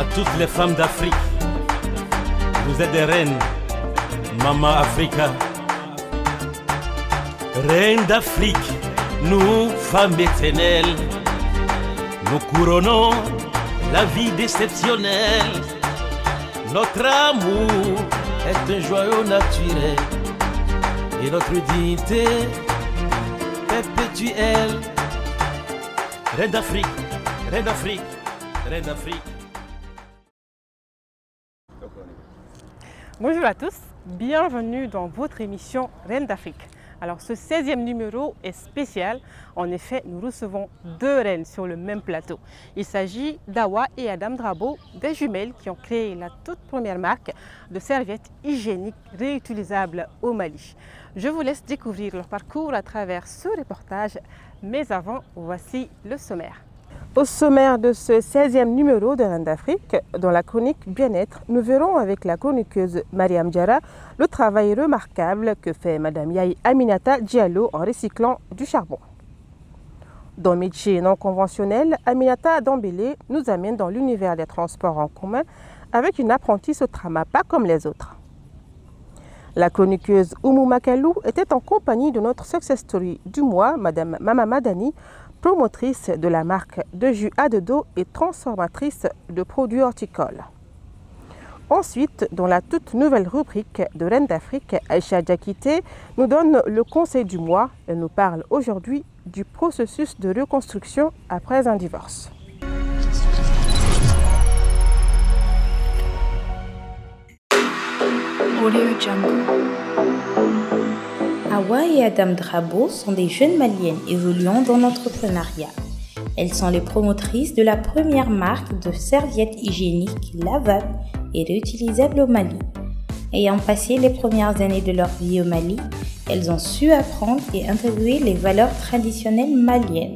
À toutes les femmes d'Afrique, vous êtes des reines, Maman Africa. Reines d'Afrique, nous, femmes éternelles, nous couronnons la vie déceptionnelle. Notre amour est un joyau naturel et notre dignité perpétuelle. Reine d'Afrique, reine d'Afrique, reine d'Afrique. Bonjour à tous, bienvenue dans votre émission Reine d'Afrique. Alors ce 16e numéro est spécial, en effet nous recevons deux reines sur le même plateau. Il s'agit d'Awa et Adam Drabo, des jumelles qui ont créé la toute première marque de serviettes hygiéniques réutilisables au Mali. Je vous laisse découvrir leur parcours à travers ce reportage, mais avant, voici le sommaire. Au sommaire de ce 16e numéro de Reine d'Afrique, dans la chronique Bien-être, nous verrons avec la chroniqueuse Mariam Diarra le travail remarquable que fait Madame Yaye Aminata Diallo en recyclant du charbon. Dans métier non conventionnel, Aminata Dambélé nous amène dans l'univers des transports en commun avec une apprentie Sotrama pas comme les autres. La chroniqueuse Oumou Makalou était en compagnie de notre success story du mois, Madame Mama Madani, promotrice de la marque de jus à de dos et transformatrice de produits horticoles. Ensuite, dans la toute nouvelle rubrique de Reine d'Afrique, Aïcha Diakité nous donne le conseil du mois. Elle nous parle aujourd'hui du processus de reconstruction après un divorce. Awa et Adam Drabo sont des jeunes maliennes évoluant dans l'entrepreneuriat. Elles sont les promotrices de la première marque de serviettes hygiéniques lavables et réutilisables au Mali. Ayant passé les premières années de leur vie au Mali, elles ont su apprendre et intégrer les valeurs traditionnelles maliennes.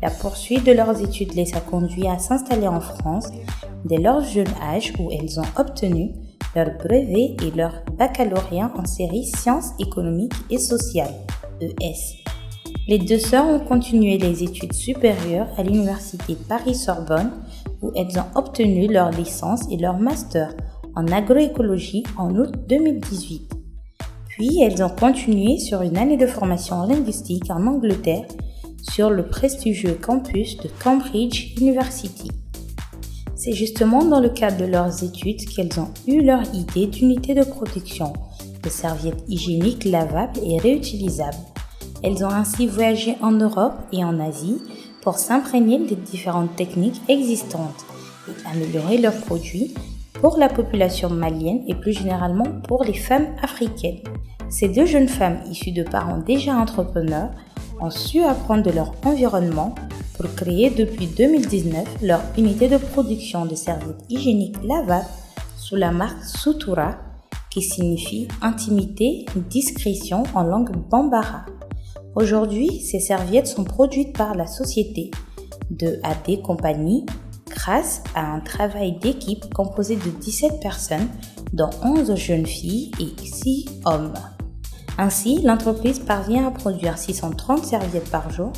La poursuite de leurs études les a conduits à s'installer en France dès leur jeune âge où elles ont obtenu leur brevet et leur baccalauréat en série Sciences économiques et sociales, ES. Les deux sœurs ont continué les études supérieures à l'université Paris-Sorbonne où elles ont obtenu leur licence et leur master en agroécologie en août 2018. Puis elles ont continué sur une année de formation linguistique en Angleterre sur le prestigieux campus de Cambridge University. C'est justement dans le cadre de leurs études qu'elles ont eu leur idée d'unité de production de serviettes hygiéniques lavables et réutilisables. Elles ont ainsi voyagé en Europe et en Asie pour s'imprégner des différentes techniques existantes et améliorer leurs produits pour la population malienne et plus généralement pour les femmes africaines. Ces deux jeunes femmes issues de parents déjà entrepreneurs ont su apprendre de leur environnement pour créer depuis 2019 leur unité de production de serviettes hygiéniques lavables sous la marque Sutura, qui signifie intimité, discrétion en langue bambara. Aujourd'hui, ces serviettes sont produites par la société de AD Compagnie grâce à un travail d'équipe composé de 17 personnes, dont 11 jeunes filles et 6 hommes. Ainsi, l'entreprise parvient à produire 630 serviettes par jour.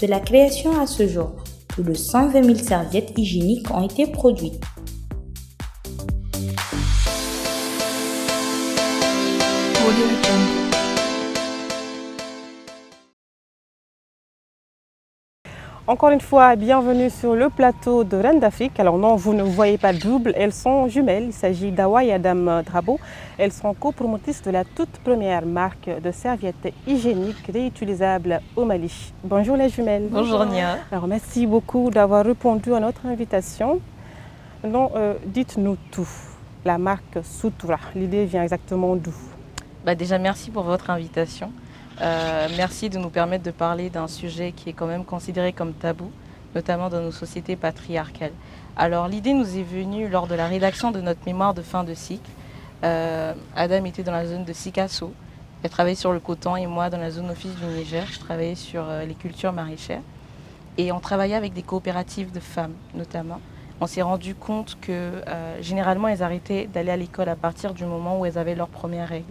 De la création à ce jour, plus de 120 000 serviettes hygiéniques ont été produites. Encore une fois, bienvenue sur le plateau de Reine d'Afrique. Alors non, vous ne voyez pas double, elles sont jumelles. Il s'agit d'Awa et Adam Drabo. Elles sont copromotrices de la toute première marque de serviettes hygiéniques réutilisables au Mali. Bonjour les jumelles. Bonjour Nia. Alors merci beaucoup d'avoir répondu à notre invitation. Non, dites-nous tout. La marque Sutura, l'idée vient exactement d'où? Déjà merci pour votre invitation. Merci de nous permettre de parler d'un sujet qui est quand même considéré comme tabou, notamment dans nos sociétés patriarcales. Alors l'idée nous est venue lors de la rédaction de notre mémoire de fin de cycle. Adam était dans la zone de Sikasso, elle travaillait sur le coton et moi dans la zone office du Niger, je travaillais sur les cultures maraîchères. Et on travaillait avec des coopératives de femmes notamment. On s'est rendu compte que généralement elles arrêtaient d'aller à l'école à partir du moment où elles avaient leurs premières règles.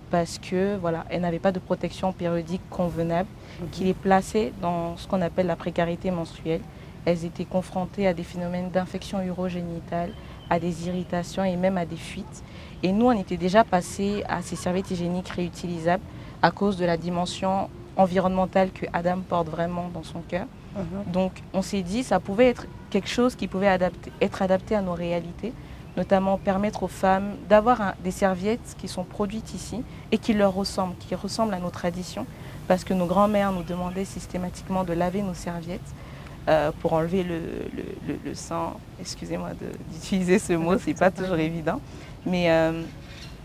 Parce que elles n'avaient pas de protection périodique convenable qui les plaçait dans ce qu'on appelle la précarité menstruelle elles étaient confrontées à des phénomènes d'infection urogénitale, à des irritations et même à des fuites. Et nous, on était déjà passé à ces serviettes hygiéniques réutilisables à cause de la dimension environnementale que Adam porte vraiment dans son cœur. Donc on s'est dit que ça pouvait être quelque chose qui pouvait être adapté à nos réalités, notamment permettre aux femmes d'avoir des serviettes qui sont produites ici et qui leur ressemblent, qui ressemblent à nos traditions, parce que nos grands-mères nous demandaient systématiquement de laver nos serviettes pour enlever le sang. Excusez-moi d'utiliser ce mot, c'est pas toujours évident. Mais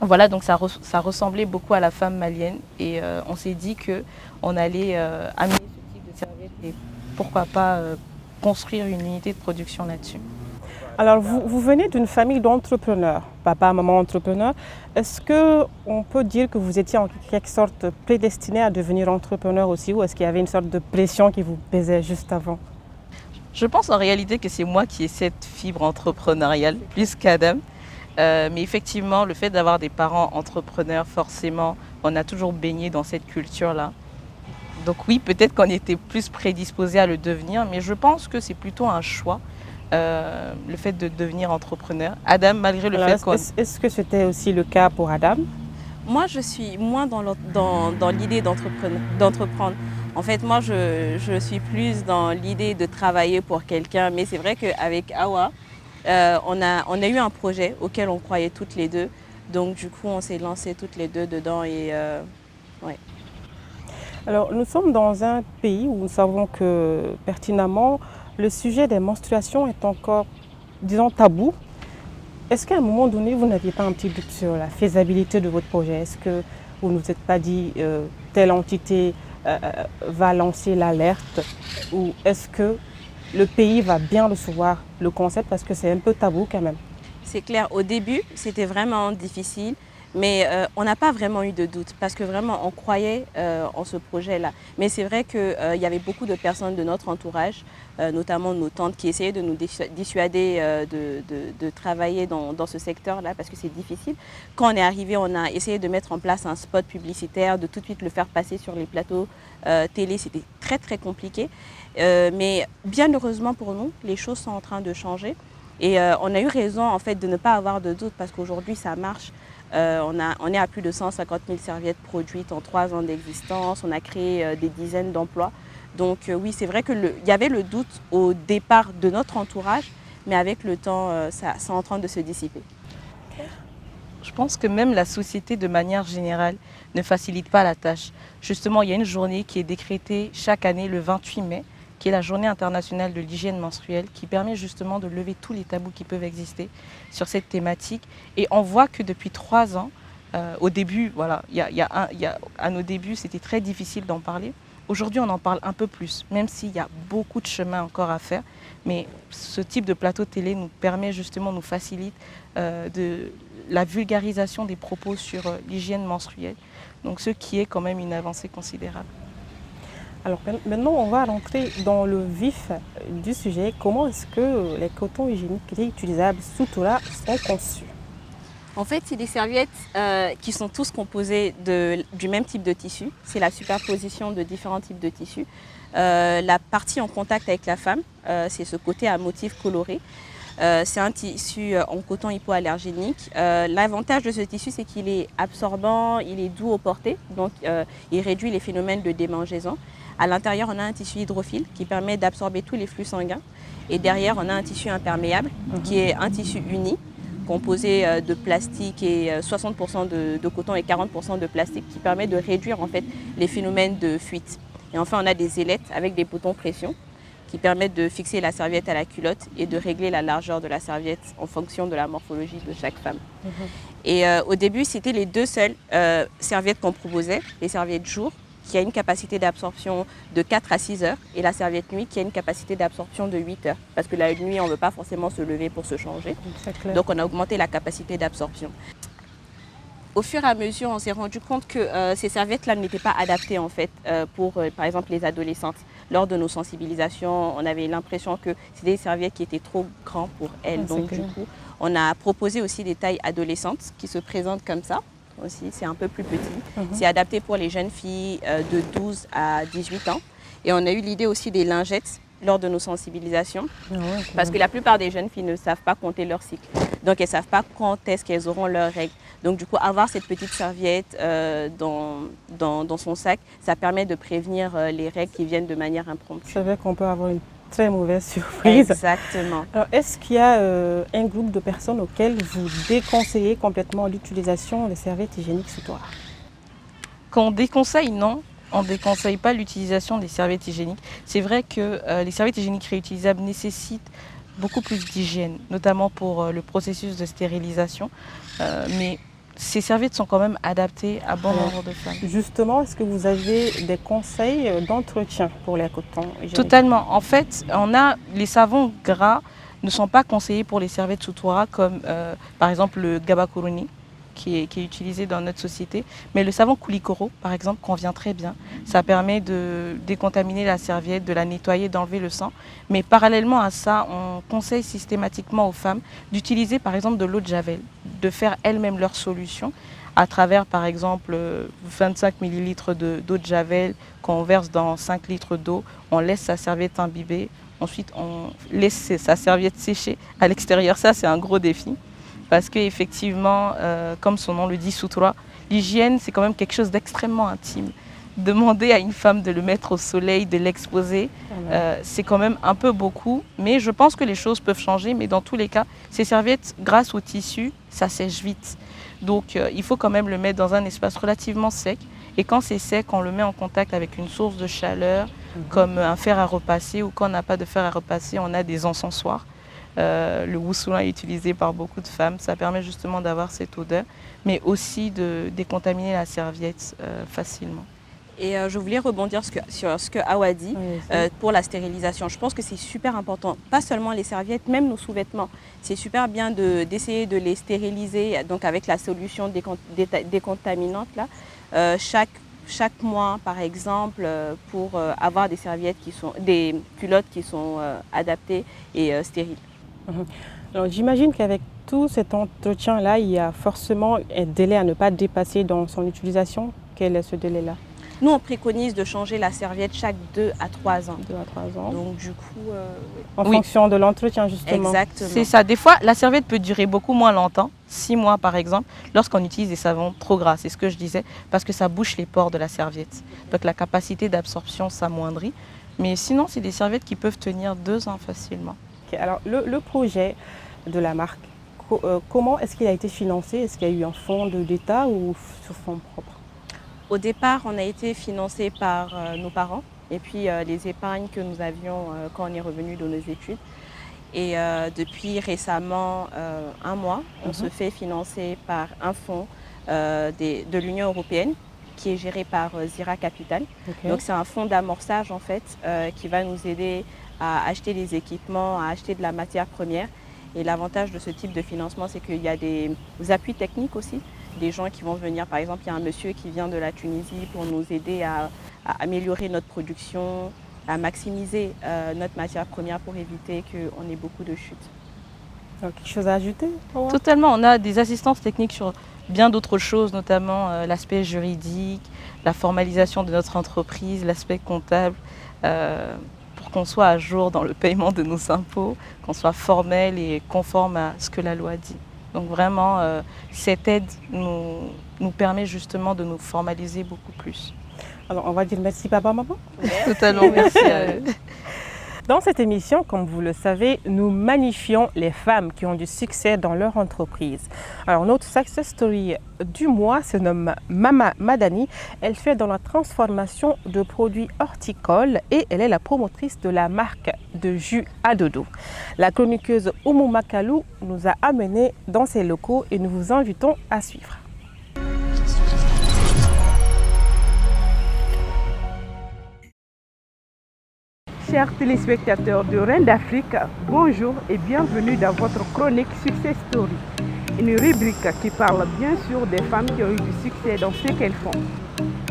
voilà, donc ça ressemblait beaucoup à la femme malienne et on s'est dit qu'on allait amener ce type de serviette et pourquoi pas construire une unité de production là-dessus. Alors, vous venez d'une famille d'entrepreneurs, papa, maman entrepreneur. Est-ce qu'on peut dire que vous étiez en quelque sorte prédestiné à devenir entrepreneur aussi, ou est-ce qu'il y avait une sorte de pression qui vous pesait juste avant? Je pense en réalité que c'est moi qui ai cette fibre entrepreneuriale, plus qu'Adam. Mais effectivement, le fait d'avoir des parents entrepreneurs, forcément, on a toujours baigné dans cette culture-là. Donc oui, peut-être qu'on était plus prédisposé à le devenir, mais je pense que c'est plutôt un choix, le fait de devenir entrepreneur. Adam, malgré le fait qu'on... Est-ce que c'était aussi le cas pour Adam? Moi, je suis moins dans l'idée d'entreprendre. En fait, moi, je suis plus dans l'idée de travailler pour quelqu'un. Mais c'est vrai qu'avec Awa, on a eu un projet auquel on croyait toutes les deux. Donc, du coup, on s'est lancé toutes les deux dedans. Et, ouais. Alors, nous sommes dans un pays où nous savons que pertinemment, le sujet des menstruations est encore, disons, tabou. Est-ce qu'à un moment donné, vous n'aviez pas un petit doute sur la faisabilité de votre projet? Est-ce que vous ne vous êtes pas dit telle entité va lancer l'alerte? Ou est-ce que le pays va bien recevoir le concept parce que c'est un peu tabou quand même? C'est clair, au début, c'était vraiment difficile. Mais on n'a pas vraiment eu de doute parce que vraiment on croyait en ce projet-là. Mais c'est vrai qu'il y avait beaucoup de personnes de notre entourage, notamment nos tantes, qui essayaient de nous dissuader de travailler dans ce secteur-là parce que c'est difficile. Quand on est arrivé, on a essayé de mettre en place un spot publicitaire, de tout de suite le faire passer sur les plateaux télé. C'était très très compliqué. Mais bien heureusement pour nous, les choses sont en train de changer. Et on a eu raison en fait de ne pas avoir de doute parce qu'aujourd'hui ça marche. On est à plus de 150 000 serviettes produites en 3 ans d'existence. On a créé des dizaines d'emplois. Donc oui, c'est vrai qu'il y avait le doute au départ de notre entourage, mais avec le temps, c'est en train de se dissiper. Je pense que même la société, de manière générale, ne facilite pas la tâche. Justement, il y a une journée qui est décrétée chaque année le 28 mai, qui est la journée internationale de l'hygiène menstruelle, qui permet justement de lever tous les tabous qui peuvent exister sur cette thématique. Et on voit que depuis 3 ans, au début, voilà, à nos débuts, c'était très difficile d'en parler. Aujourd'hui, on en parle un peu plus, même s'il y a beaucoup de chemin encore à faire. Mais ce type de plateau télé nous permet justement, nous facilite de la vulgarisation des propos sur l'hygiène menstruelle. Donc ce qui est quand même une avancée considérable. Alors maintenant, on va rentrer dans le vif du sujet. Comment est-ce que les cotons hygiéniques réutilisables Soutoura sont conçus? En fait, c'est des serviettes qui sont tous composées du même type de tissu. C'est la superposition de différents types de tissus. La partie en contact avec la femme, c'est ce côté à motif coloré. C'est un tissu en coton hypoallergénique. L'avantage de ce tissu, c'est qu'il est absorbant, il est doux au porté, donc il réduit les phénomènes de démangeaison. À l'intérieur, on a un tissu hydrophile qui permet d'absorber tous les flux sanguins. Et derrière, on a un tissu imperméable qui est un tissu uni, composé de plastique et 60% de coton et 40% de plastique, qui permet de réduire en fait les phénomènes de fuite. Et enfin, on a des ailettes avec des boutons pression qui permettent de fixer la serviette à la culotte et de régler la largeur de la serviette en fonction de la morphologie de chaque femme. Et au début, c'était les 2 seules serviettes qu'on proposait, les serviettes jour, qui a une capacité d'absorption de 4 à 6 heures, et la serviette nuit qui a une capacité d'absorption de 8 heures. Parce que la nuit, on ne veut pas forcément se lever pour se changer. Donc on a augmenté la capacité d'absorption. Au fur et à mesure, on s'est rendu compte que ces serviettes-là n'étaient pas adaptées en fait, pour, par exemple, les adolescentes. Lors de nos sensibilisations, on avait l'impression que c'était des serviettes qui étaient trop grandes pour elles. Donc du coup, on a proposé aussi des tailles adolescentes qui se présentent comme ça. Aussi, c'est un peu plus petit. C'est adapté pour les jeunes filles de 12 à 18 ans. Et on a eu l'idée aussi des lingettes lors de nos sensibilisations. Ah ouais, Parce que la plupart des jeunes filles ne savent pas compter leur cycle. Donc, elles ne savent pas quand est-ce qu'elles auront leurs règles. Donc, du coup, avoir cette petite serviette dans son sac, ça permet de prévenir les règles qui viennent de manière impromptue. c'est vrai qu'on peut avoir une très mauvaise surprise. Exactement. Alors, est-ce qu'il y a un groupe de personnes auxquelles vous déconseillez complètement l'utilisation des serviettes hygiéniques sous toit? Quand on déconseille, non. On ne déconseille pas l'utilisation des serviettes hygiéniques. C'est vrai que les serviettes hygiéniques réutilisables nécessitent beaucoup plus d'hygiène, notamment pour le processus de stérilisation. Mais ces serviettes sont quand même adaptées à bon nombre de femmes. Justement, est-ce que vous avez des conseils d'entretien pour les cotons hygiéniques? Totalement. En fait, les savons gras ne sont pas conseillés pour les serviettes sous toit comme par exemple le gabakuruni qui est utilisé dans notre société. Mais le savon Kulikoro, par exemple, convient très bien. Ça permet de décontaminer la serviette, de la nettoyer, d'enlever le sang. Mais parallèlement à ça, on conseille systématiquement aux femmes d'utiliser par exemple de l'eau de Javel, de faire elles-mêmes leur solution à travers par exemple 25 ml d'eau de Javel qu'on verse dans 5 litres d'eau. On laisse sa serviette imbiber. Ensuite, on laisse sa serviette sécher à l'extérieur. Ça, c'est un gros défi. Parce qu'effectivement, comme son nom le dit, Sutura, l'hygiène, c'est quand même quelque chose d'extrêmement intime. Demander à une femme de le mettre au soleil, de l'exposer, c'est quand même un peu beaucoup. Mais je pense que les choses peuvent changer. Mais dans tous les cas, ces serviettes, grâce au tissu, ça sèche vite. Donc, il faut quand même le mettre dans un espace relativement sec. Et quand c'est sec, on le met en contact avec une source de chaleur, comme un fer à repasser. Ou quand on n'a pas de fer à repasser, on a des encensoirs. Le wusulin est utilisé par beaucoup de femmes. Ça permet justement d'avoir cette odeur, mais aussi de décontaminer la serviette facilement. Et je voulais rebondir sur ce que Awa dit pour la stérilisation. Je pense que c'est super important. Pas seulement les serviettes, même nos sous-vêtements. C'est super bien d'essayer de les stériliser donc avec la solution décontaminante là. Chaque mois, par exemple, pour avoir des serviettes des culottes qui sont adaptées et stériles. Alors, j'imagine qu'avec tout cet entretien-là, il y a forcément un délai à ne pas dépasser dans son utilisation. Quel est ce délai-là? Nous, on préconise de changer la serviette chaque 2 à 3 ans. 2 à 3 ans. Donc, du coup... En fonction de l'entretien, justement. Exactement. C'est ça. Des fois, la serviette peut durer beaucoup moins longtemps, 6 mois par exemple, lorsqu'on utilise des savons trop gras. C'est ce que je disais, parce que ça bouche les pores de la serviette. Donc, la capacité d'absorption s'amoindrit. Mais sinon, c'est des serviettes qui peuvent tenir 2 ans facilement. Okay, alors, le projet de la marque, comment est-ce qu'il a été financé? Est-ce qu'il y a eu un fonds de l'État ou sur fonds propres? Au départ, on a été financé par nos parents et puis les épargnes que nous avions quand on est revenu de nos études. Et depuis récemment, un mois, on se fait financer par un fonds de l'Union européenne qui est géré par Zira Capital. Okay. Donc c'est un fonds d'amorçage en fait qui va nous aider à acheter des équipements, à acheter de la matière première. Et l'avantage de ce type de financement, c'est qu'il y a des appuis techniques aussi. Des gens qui vont venir, par exemple, il y a un monsieur qui vient de la Tunisie pour nous aider à améliorer notre production, à maximiser notre matière première pour éviter qu'on ait beaucoup de chutes. Alors, quelque chose à ajouter? Totalement, on a des assistances techniques sur bien d'autres choses, notamment l'aspect juridique, la formalisation de notre entreprise, l'aspect comptable, pour qu'on soit à jour dans le paiement de nos impôts, qu'on soit formel et conforme à ce que la loi dit. Donc vraiment, cette aide nous permet justement de nous formaliser beaucoup plus. Alors on va dire merci papa, maman. Totalement, merci à eux. Dans cette émission, comme vous le savez, nous magnifions les femmes qui ont du succès dans leur entreprise. Alors notre success story du mois se nomme Mama Madani. Elle fait dans la transformation de produits horticoles et elle est la promotrice de la marque de jus à dodo. La chroniqueuse Oumou Makalou nous a amenés dans ses locaux et nous vous invitons à suivre. Chers téléspectateurs de Reine d'Afrique, bonjour et bienvenue dans votre chronique Success Story, une rubrique qui parle bien sûr des femmes qui ont eu du succès dans ce qu'elles font.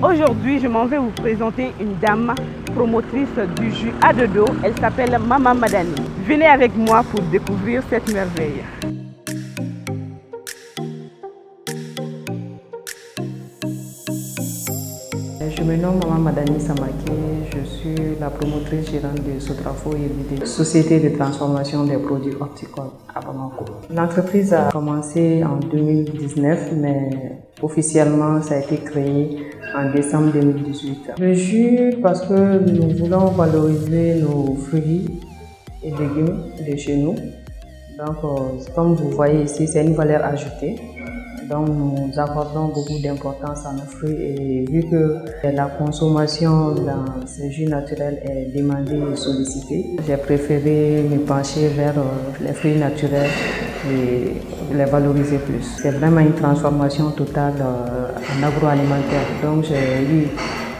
Aujourd'hui, je m'en vais vous présenter une dame promotrice du jus à dodo. Elle s'appelle Mama Madani. Venez avec moi pour découvrir cette merveille. Je me nomme Maman Madani Samake, je suis la promotrice gérante de Sotrafo IBD, société de transformation des produits horticoles à Bamako. L'entreprise a commencé en 2019, mais officiellement ça a été créé en décembre 2018. Le jus, parce que nous voulons valoriser nos fruits et légumes de chez nous. Donc, comme vous voyez ici, c'est une valeur ajoutée. Donc, nous accordons beaucoup d'importance à nos fruits et vu que la consommation dans ces jus naturels est demandée et sollicitée, j'ai préféré me pencher vers les fruits naturels et les valoriser plus. C'est vraiment une transformation totale en agroalimentaire. Donc, j'ai eu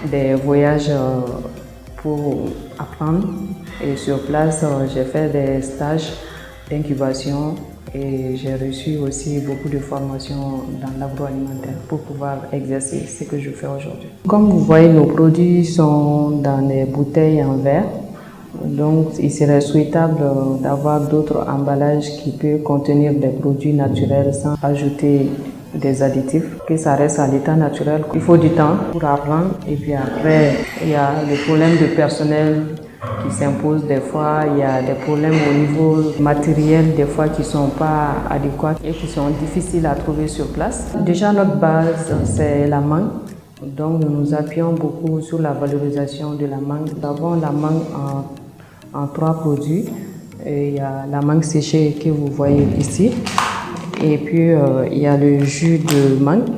des voyages pour apprendre et sur place, j'ai fait des stages d'incubation et j'ai reçu aussi beaucoup de formations dans l'agroalimentaire pour pouvoir exercer ce que je fais aujourd'hui. Comme vous voyez, nos produits sont dans des bouteilles en verre, donc il serait souhaitable d'avoir d'autres emballages qui peuvent contenir des produits naturels sans ajouter des additifs, que ça reste à l'état naturel. Il faut du temps pour apprendre et puis après il y a le problème de personnel qui s'imposent des fois, il y a des problèmes au niveau matériel des fois qui ne sont pas adéquats et qui sont difficiles à trouver sur place. Déjà notre base c'est la mangue, donc nous nous appuyons beaucoup sur la valorisation de la mangue. Nous avons la mangue en 3 produits. Et il y a la mangue séchée que vous voyez ici et puis il y a le jus de mangue,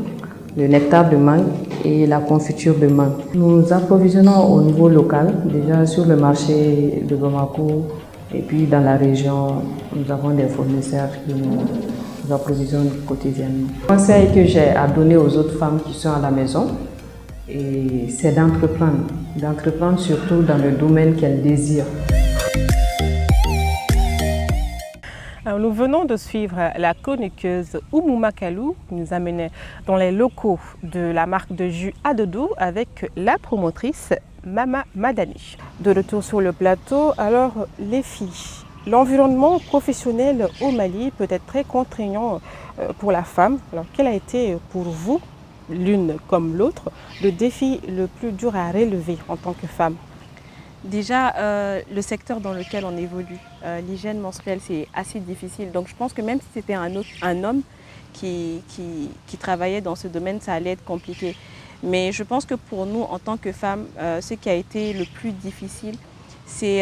le nectar de mangue et la confiture de mangue. Nous approvisionnons au niveau local, déjà sur le marché de Bamako et puis dans la région, nous avons des fournisseurs qui nous approvisionnent quotidiennement. Le conseil que j'ai à donner aux autres femmes qui sont à la maison, c'est d'entreprendre surtout dans le domaine qu'elles désirent. Alors, nous venons de suivre la chroniqueuse Oumou Makalou qui nous amenait dans les locaux de la marque de jus Adodou avec la promotrice Mama Madani. De retour sur le plateau, alors les filles, l'environnement professionnel au Mali peut être très contraignant pour la femme. Alors quel a été pour vous, l'une comme l'autre, le défi le plus dur à relever en tant que femme? Déjà, le secteur dans lequel on évolue, l'hygiène menstruelle, c'est assez difficile. Donc je pense que même si c'était un homme qui travaillait dans ce domaine, ça allait être compliqué. Mais je pense que pour nous, en tant que femmes, ce qui a été le plus difficile, c'est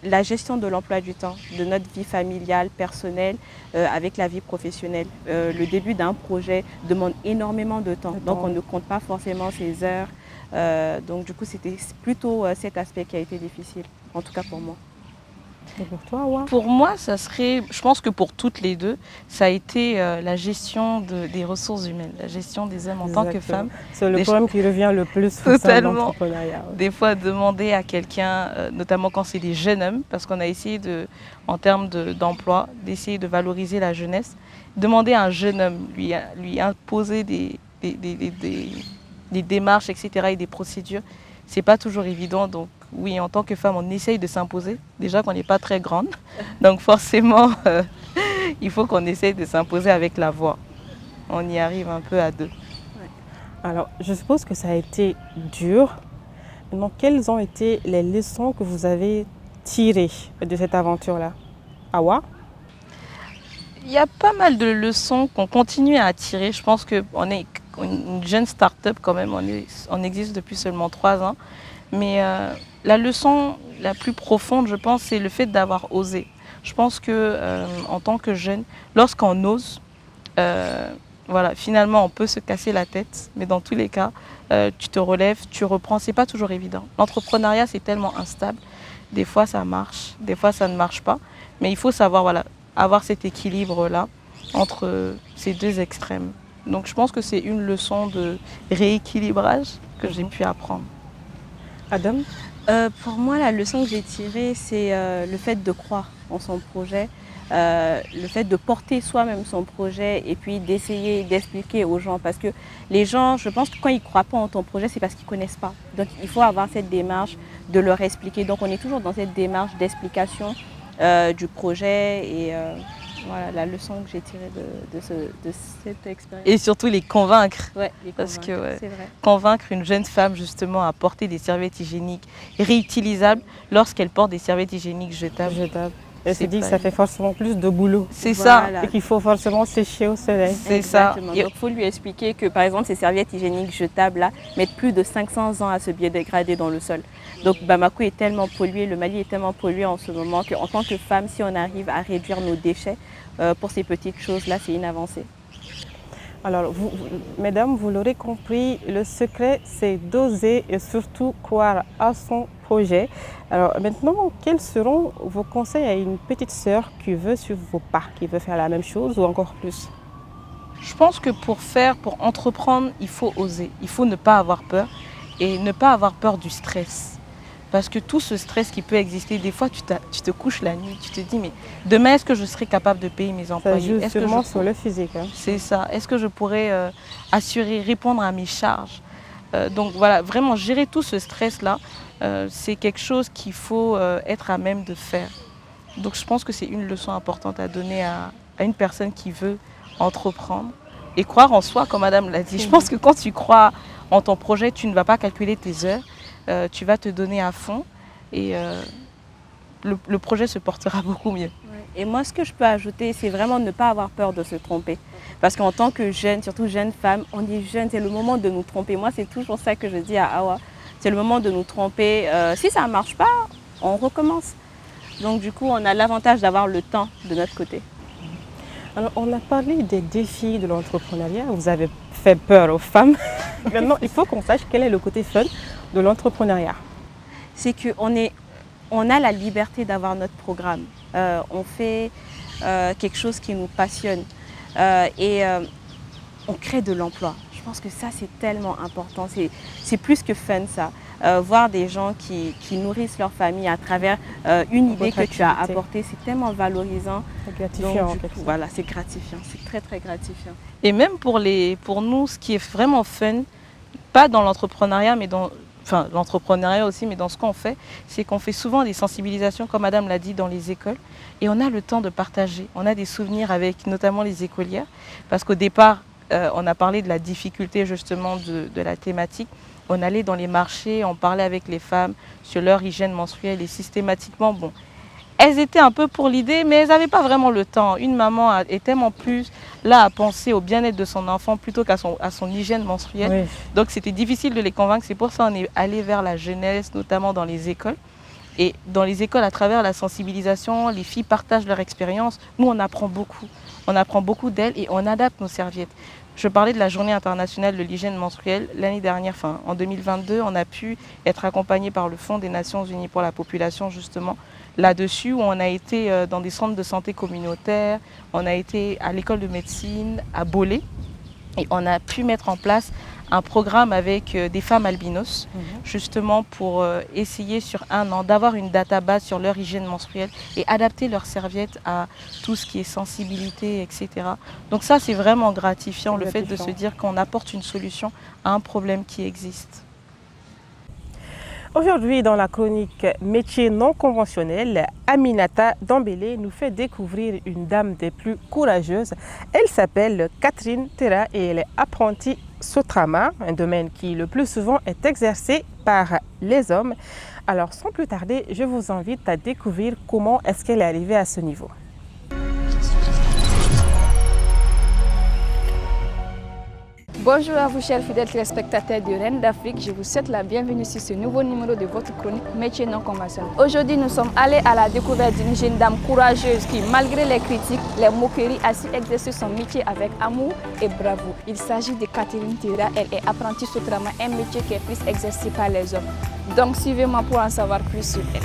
la gestion de l'emploi du temps, de notre vie familiale, personnelle, avec la vie professionnelle. Le début d'un projet demande énormément de temps, donc on ne compte pas forcément ses heures. Donc du coup, c'était plutôt cet aspect qui a été difficile, en tout cas pour moi. Et pour toi, Awa? Pour moi, ça serait, je pense que pour toutes les deux, ça a été la gestion des ressources humaines, la gestion des hommes en tant que femmes. C'est le problème qui revient le plus au sein de l'entrepreneuriat. Des fois, demander à quelqu'un, notamment quand c'est des jeunes hommes, parce qu'on a essayé, en termes d'emploi, d'essayer de valoriser la jeunesse, demander à un jeune homme, lui imposer des démarches, etc. et des procédures, c'est pas toujours évident. Donc oui, en tant que femme, on essaye de s'imposer. Déjà qu'on n'est pas très grande. Donc forcément, il faut qu'on essaye de s'imposer avec la voix. On y arrive un peu à deux. Alors, je suppose que ça a été dur. Maintenant, quelles ont été les leçons que vous avez tirées de cette aventure-là? Awa? Il y a pas mal de leçons qu'on continue à tirer. Je pense qu'on est une jeune start-up quand même, on existe depuis seulement 3 ans. Mais la leçon la plus profonde, je pense, c'est le fait d'avoir osé. Je pense qu'en tant que jeune, lorsqu'on ose, voilà, finalement on peut se casser la tête, mais dans tous les cas, tu te relèves, tu reprends, c'est pas toujours évident. L'entrepreneuriat, c'est tellement instable. Des fois ça marche, des fois ça ne marche pas. Mais il faut savoir, voilà, avoir cet équilibre-là entre ces deux extrêmes. Donc je pense que c'est une leçon de rééquilibrage que j'ai pu apprendre. Adam? Pour moi, la leçon que j'ai tirée, c'est le fait de croire en son projet, le fait de porter soi-même son projet et puis d'essayer d'expliquer aux gens. Parce que les gens, je pense que quand ils ne croient pas en ton projet, c'est parce qu'ils ne connaissent pas. Donc il faut avoir cette démarche de leur expliquer. Donc on est toujours dans cette démarche d'explication du projet et voilà la leçon que j'ai tirée de cette expérience. Et surtout les convaincre. Ouais, les Parce que convaincre, c'est vrai. convaincre une jeune femme justement à porter des serviettes hygiéniques réutilisables lorsqu'elle porte des serviettes hygiéniques jetables. Elle se dit que ça fait forcément plus de boulot. C'est ça. Voilà. Et qu'il faut forcément sécher au soleil. C'est ça. Exactement. Donc il faut lui expliquer que par exemple ces serviettes hygiéniques jetables là mettent plus de 500 ans à se biodégrader dans le sol. Donc Bamako est tellement pollué, le Mali est tellement pollué en ce moment qu'en tant que femme, si on arrive à réduire nos déchets pour ces petites choses-là, c'est une avancée. Alors, mesdames, vous l'aurez compris, le secret, c'est d'oser et surtout croire à son projet. Alors maintenant, quels seront vos conseils à une petite sœur qui veut suivre vos pas, qui veut faire la même chose ou encore plus? Je pense que pour entreprendre, il faut oser. Il faut ne pas avoir peur et ne pas avoir peur du stress. Parce que tout ce stress qui peut exister, des fois tu te couches la nuit, tu te dis mais demain est-ce que je serai capable de payer mes employés? Ça joue sûrement sur le physique. Hein. C'est ça. Est-ce que je pourrais répondre à mes charges? Donc voilà, vraiment gérer tout ce stress-là, c'est quelque chose qu'il faut être à même de faire. Donc je pense que c'est une leçon importante à donner à une personne qui veut entreprendre et croire en soi, comme madame l'a dit. Je pense que quand tu crois en ton projet, tu ne vas pas calculer tes heures. Tu vas te donner à fond et le projet se portera beaucoup mieux. Et moi, ce que je peux ajouter, c'est vraiment ne pas avoir peur de se tromper. Parce qu'en tant que jeune, surtout jeune femme, on est jeune, c'est le moment de nous tromper. Moi, c'est toujours ça que je dis à Awa. C'est le moment de nous tromper. Si ça ne marche pas, on recommence. Donc du coup, on a l'avantage d'avoir le temps de notre côté. Alors, on a parlé des défis de l'entrepreneuriat. Vous avez fait peur aux femmes. Maintenant, il faut qu'on sache quel est le côté fun de l'entrepreneuriat. C'est qu'on a la liberté d'avoir notre programme. On fait quelque chose qui nous passionne et on crée de l'emploi. Je pense que ça, c'est tellement important. C'est plus que fun, ça. Voir des gens qui nourrissent leur famille à travers une idée que tu as apportée, c'est tellement valorisant. C'est gratifiant. Donc, voilà, c'est gratifiant, c'est très très gratifiant. Et même pour nous, ce qui est vraiment fun, pas dans l'entrepreneuriat, mais l'entrepreneuriat aussi, mais dans ce qu'on fait, c'est qu'on fait souvent des sensibilisations, comme madame l'a dit, dans les écoles. Et on a le temps de partager. On a des souvenirs avec notamment les écolières. Parce qu'au départ, on a parlé de la difficulté justement de la thématique. On allait dans les marchés, on parlait avec les femmes sur leur hygiène menstruelle et systématiquement, bon, elles étaient un peu pour l'idée, mais elles n'avaient pas vraiment le temps. Une maman est tellement plus là à penser au bien-être de son enfant plutôt qu'à son hygiène menstruelle. Oui. Donc c'était difficile de les convaincre. C'est pour ça qu'on est allé vers la jeunesse, notamment dans les écoles. Et dans les écoles, à travers la sensibilisation, les filles partagent leur expérience. Nous, on apprend beaucoup. On apprend beaucoup d'elles et on adapte nos serviettes. Je parlais de la journée internationale de l'hygiène menstruelle. L'année dernière, en 2022, on a pu être accompagné par le Fonds des Nations Unies pour la population, justement, là-dessus, où on a été dans des centres de santé communautaires, on a été à l'école de médecine, à Bolé, et on a pu mettre en place un programme avec des femmes albinos, justement pour essayer sur 1 an d'avoir une database sur leur hygiène menstruelle et adapter leurs serviettes à tout ce qui est sensibilité, etc. Donc ça, c'est vraiment gratifiant, le fait de se dire qu'on apporte une solution à un problème qui existe. Aujourd'hui, dans la chronique Métiers non conventionnels, Aminata Dambélé nous fait découvrir une dame des plus courageuses. Elle s'appelle Catherine Terra et elle est apprentie Sotrama, un domaine qui le plus souvent est exercé par les hommes. Alors sans plus tarder, je vous invite à découvrir comment est-ce qu'elle est arrivée à ce niveau. Bonjour à vous chers fidèles téléspectateurs de Reine d'Afrique, je vous souhaite la bienvenue sur ce nouveau numéro de votre chronique Métiers non conventionnels. Aujourd'hui nous sommes allés à la découverte d'une jeune dame courageuse qui, malgré les critiques, les moqueries, a su exercer son métier avec amour et bravoure. Il s'agit de Catherine Terra, elle est apprentie Sotrama, un métier qui est plus exercé par les hommes. Donc suivez-moi pour en savoir plus sur elle.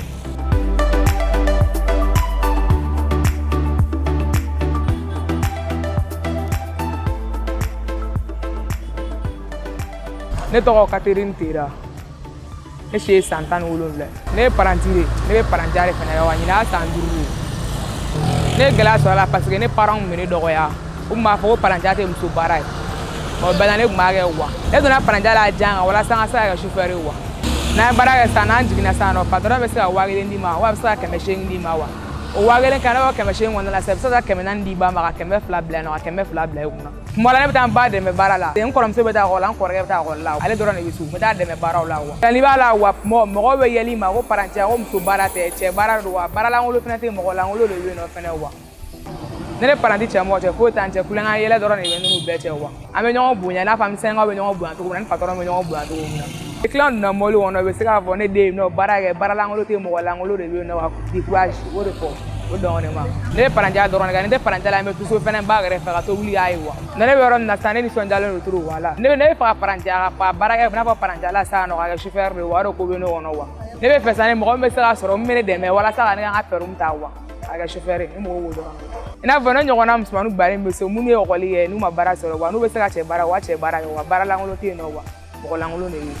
Ne tɔgɔ Catherine Terra. Ne si ye san 17. Ne ye paranti de, ne bɛ parantiya de fana kɛ wa ɲina y'a san 5 ye. Ne ye gɛlɛya sɔrɔ a la parce que ne parents kun bɛ ne dɔgɔya. U kun b'a fɔ ko parantiya tɛ muso baara ye. Bon bɛɛ la ne kun b'a kɛ wa. Ne donna parantiya la diya kan walasa n ka se ka kɛ chauffeur ye wa. N'an ye baara kɛ sisan n'an jiginna sisan nɔ patron bɛ se ka 1000 d'i ma wa a bɛ se ka 800 d'i ma wa. o waa kelen kan ne b'a kɛmɛ seegin kɔnɔna la sisan i bɛ se ka kɛmɛ naani di ba ma ka kɛmɛ fila bila yen nɔ ka kɛmɛ fila bila i kunna tuma la ne bɛ taa n ba dɛmɛ baara la n kɔrɔmuso bɛ taa ekɔli la n kɔrɔkɛ bɛ taa ekɔli la ale dɔrɔn de bɛ so n bɛ taa dɛmɛ baaraw la wa n'i b'a la wa mɔgɔw bɛ yɛlɛ i ma ko parantiya ko muso baara tɛ cɛ baara don wa baara lankolon fana tɛ mɔgɔ lankolon de bɛ yen nɔ fana wa ne ni paranti cɛ mɔgɔ cɛ foyi t'an cɛ kulonkɛ yɛlɛ dɔrɔn de bɛ n'u bɛɛ cɛ wa an bɛ ɲɔgɔn bonya i n'a fɔ an misɛnninkaw bɛ ɲɔgɔn bonya cogo min na ni patɔrɔn bɛ ɲɔgɔn bonya cogo min na ni client donna mobili kɔnɔ i bɛ se k'a fɔ ne den nɔ baara kɛ baara lankolon tɛ mɔgɔ lankolon de bɛ yen nɔ wa décourage o de fɔ o dɔn ne ma ne bɛ parantiya dɔrɔn de kan ni tɛ parantiya la n bɛ to so fɛnɛ n b'a kɛrɛfɛ ka to wuli k'a ye wa ne bɛ yɔrɔ min na sisan ne nisɔndiyalen don trop wala ne bɛ fɛ ka parantiya ka baara kɛ i n'a fɔ parantiya la sisan nɔ ka kɛ chauffeur de ye wa o de ko bɛ ne kɔnɔ wa ne bɛ fɛ sisan ni mɔgɔ min bɛ se ka sɔrɔ min bɛ ne dɛmɛ walasa ka ne ka n ka permis ta wa ka kɛ chauffeur ye ni mɔgɔw b'o dɔrɔn i n'a fɔ ne ɲɔgɔnna musomaninw baden bɛ se minnu ye ekɔli kɛ n'u ma baara sɔrɔ wa n'u bɛ se ka cɛ baara u ka cɛ baara kɛ wa baara lankolon tɛ yen nɔ wa mɔgɔ lankolon de bɛ yen.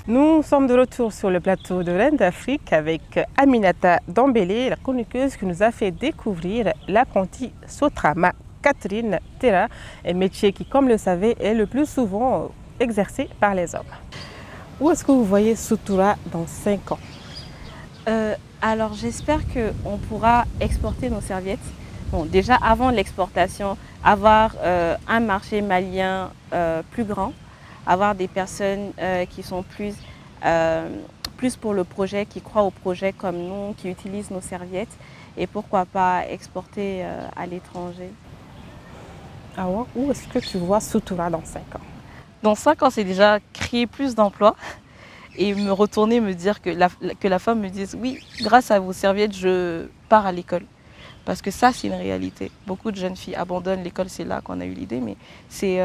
Nous sommes de retour sur le plateau de Reine d'Afrique avec Aminata Dambélé, la chroniqueuse qui nous a fait découvrir l'apprenti Sotrama Catherine Terra, un métier qui, comme le savez, est le plus souvent exercé par les hommes. Où est-ce que vous voyez Sutura dans 5 ans? Alors j'espère qu'on pourra exporter nos serviettes. Bon, déjà avant l'exportation, avoir un marché malien plus grand, avoir des personnes qui sont plus pour le projet, qui croient au projet comme nous, qui utilisent nos serviettes et pourquoi pas exporter à l'étranger. Awa, où est-ce que tu vois Sutura dans 5 ans? Dans 5 ans, c'est déjà créer plus d'emplois et me retourner, me dire que la femme me dise oui, grâce à vos serviettes, je pars à l'école. Parce que ça, c'est une réalité. Beaucoup de jeunes filles abandonnent l'école, c'est là qu'on a eu l'idée, mais c'est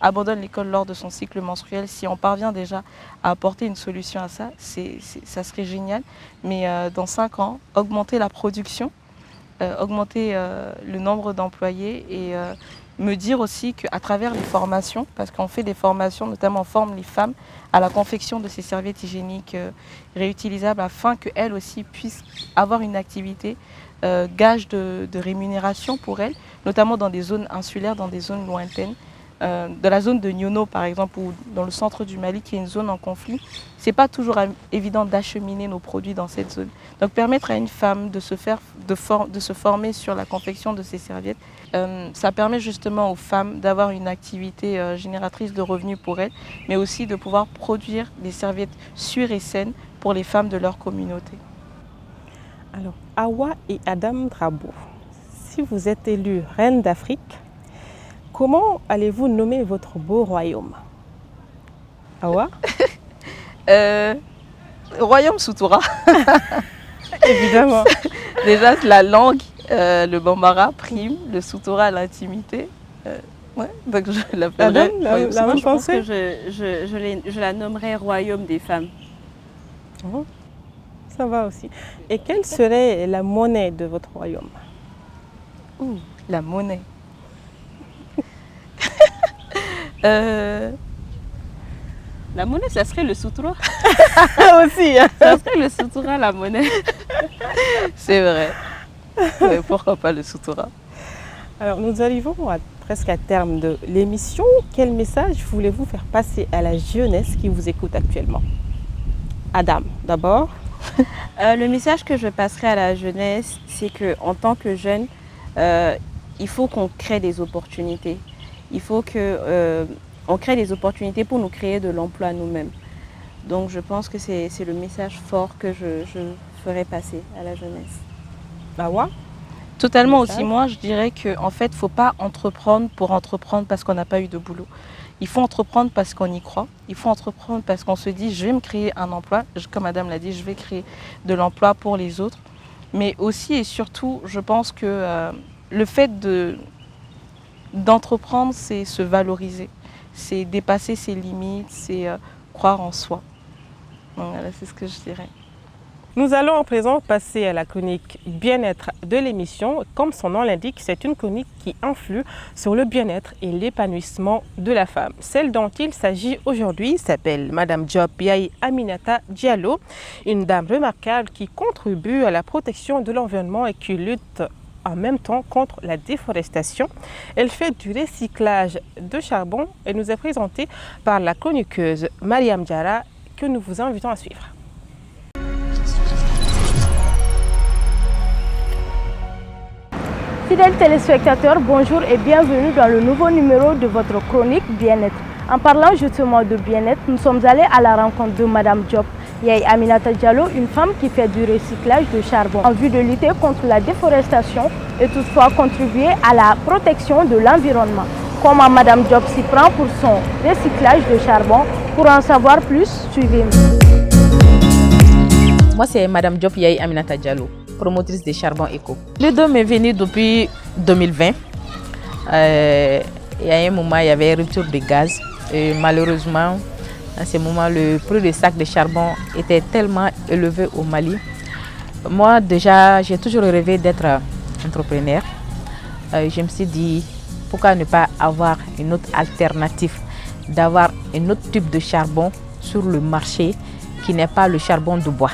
abandonnent l'école lors de son cycle menstruel. Si on parvient déjà à apporter une solution à ça, ça serait génial. Mais dans 5 ans, augmenter la production, augmenter le nombre d'employés et me dire aussi qu'à travers les formations, parce qu'on fait des formations, notamment on forme les femmes à la confection de ces serviettes hygiéniques réutilisables afin qu'elles aussi puissent avoir une activité gage de rémunération pour elles, notamment dans des zones insulaires, dans des zones lointaines. De la zone de Nyono par exemple, ou dans le centre du Mali qui est une zone en conflit, c'est pas toujours évident d'acheminer nos produits dans cette zone. Donc permettre à une femme de se former sur la confection de ces serviettes, ça permet justement aux femmes d'avoir une activité génératrice de revenus pour elles, mais aussi de pouvoir produire des serviettes sûres et saines pour les femmes de leur communauté. Alors, Awa et Adam Drabo, si vous êtes élue reine d'Afrique, comment allez-vous nommer votre beau royaume? Awa? Royaume Sutura. Évidemment. Déjà, la langue, le bambara prime, le Sutura, l'intimité. Ouais, donc je l'appellerai. La même je pense pensée? que je la nommerai Royaume des femmes. Oh, ça va aussi. Et quelle serait la monnaie de votre royaume? La monnaie. La monnaie, ça serait le Sutura. Aussi, hein. Ça serait le Sutura, la monnaie. C'est vrai. Mais pourquoi pas le Sutura? Alors, nous arrivons presque à terme de l'émission. Quel message voulez-vous faire passer à la jeunesse qui vous écoute actuellement? Adam, d'abord. Le message que je passerai à la jeunesse, c'est qu'en tant que jeune, il faut qu'on crée des opportunités. Il faut qu'on crée des opportunités pour nous créer de l'emploi nous-mêmes. Donc je pense que c'est le message fort que je ferai passer à la jeunesse. Awa? Totalement aussi. Moi, je dirais qu'en fait, il ne faut pas entreprendre pour entreprendre parce qu'on n'a pas eu de boulot. Il faut entreprendre parce qu'on y croit. Il faut entreprendre parce qu'on se dit, je vais me créer un emploi. Comme Madame l'a dit, je vais créer de l'emploi pour les autres. Mais aussi et surtout, je pense que le fait d'entreprendre, c'est se valoriser. C'est dépasser ses limites, c'est croire en soi. Donc voilà, c'est ce que je dirais. Nous allons à présent passer à la chronique bien-être de l'émission. Comme son nom l'indique, c'est une chronique qui influe sur le bien-être et l'épanouissement de la femme. Celle dont il s'agit aujourd'hui s'appelle Madame Diop Yaye Aminata Diallo, une dame remarquable qui contribue à la protection de l'environnement et qui lutte en même temps contre la déforestation. Elle fait du recyclage de charbon et nous est présentée par la chroniqueuse Mariam Diarra que nous vous invitons à suivre. Fidèles téléspectateurs, bonjour et bienvenue dans le nouveau numéro de votre chronique Bien-être. En parlant justement de bien-être, nous sommes allés à la rencontre de Madame Diop, Yaye Aminata Diallo, une femme qui fait du recyclage de charbon en vue de lutter contre la déforestation et toutefois contribuer à la protection de l'environnement. Comment Madame Diop s'y prend pour son recyclage de charbon? Pour en savoir plus, suivez-nous. Moi, c'est Madame Diop Yaye Aminata Diallo, promotrice des charbons éco. L'idée m'est venue depuis 2020. Il y a un moment, il y avait rupture de gaz. Et malheureusement, à ce moment, le prix des sacs de charbon était tellement élevé au Mali. Moi, déjà, j'ai toujours rêvé d'être entrepreneur. Je me suis dit, pourquoi ne pas avoir une autre alternative, d'avoir un autre type de charbon sur le marché qui n'est pas le charbon de bois.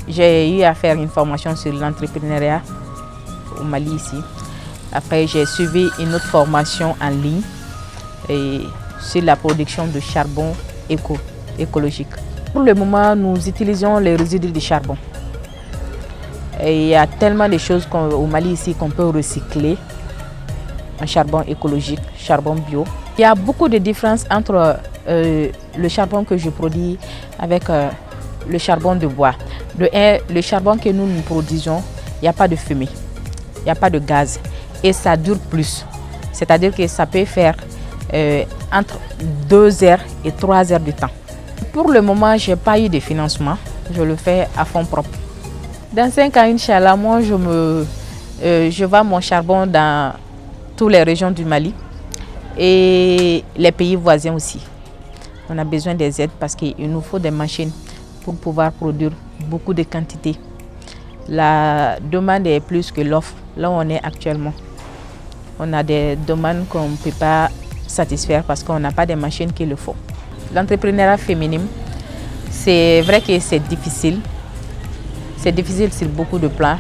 J'ai eu à faire une formation sur l'entrepreneuriat au Mali ici. Après, j'ai suivi une autre formation en ligne et sur la production de charbon écologique. Pour le moment, nous utilisons les résidus de charbon. Et il y a tellement de choses au Mali ici qu'on peut recycler en charbon écologique, charbon bio. Il y a beaucoup de différences entre le charbon que je produis avec le charbon de bois. Le charbon que nous produisons, il n'y a pas de fumée, il n'y a pas de gaz et ça dure plus. C'est-à-dire que ça peut faire entre 2 heures et 3 heures de temps. Pour le moment, je n'ai pas eu de financement, je le fais à fond propre. Dans 5 ans, Inch'Allah, moi je vends mon charbon dans toutes les régions du Mali et les pays voisins aussi. On a besoin des aides parce qu'il nous faut des machines pour pouvoir produire beaucoup de quantités. La demande est plus que l'offre, là où on est actuellement. On a des demandes qu'on ne peut pas satisfaire parce qu'on n'a pas de machines qu'il le faut. L'entrepreneuriat féminin, c'est vrai que c'est difficile. C'est difficile sur beaucoup de plans.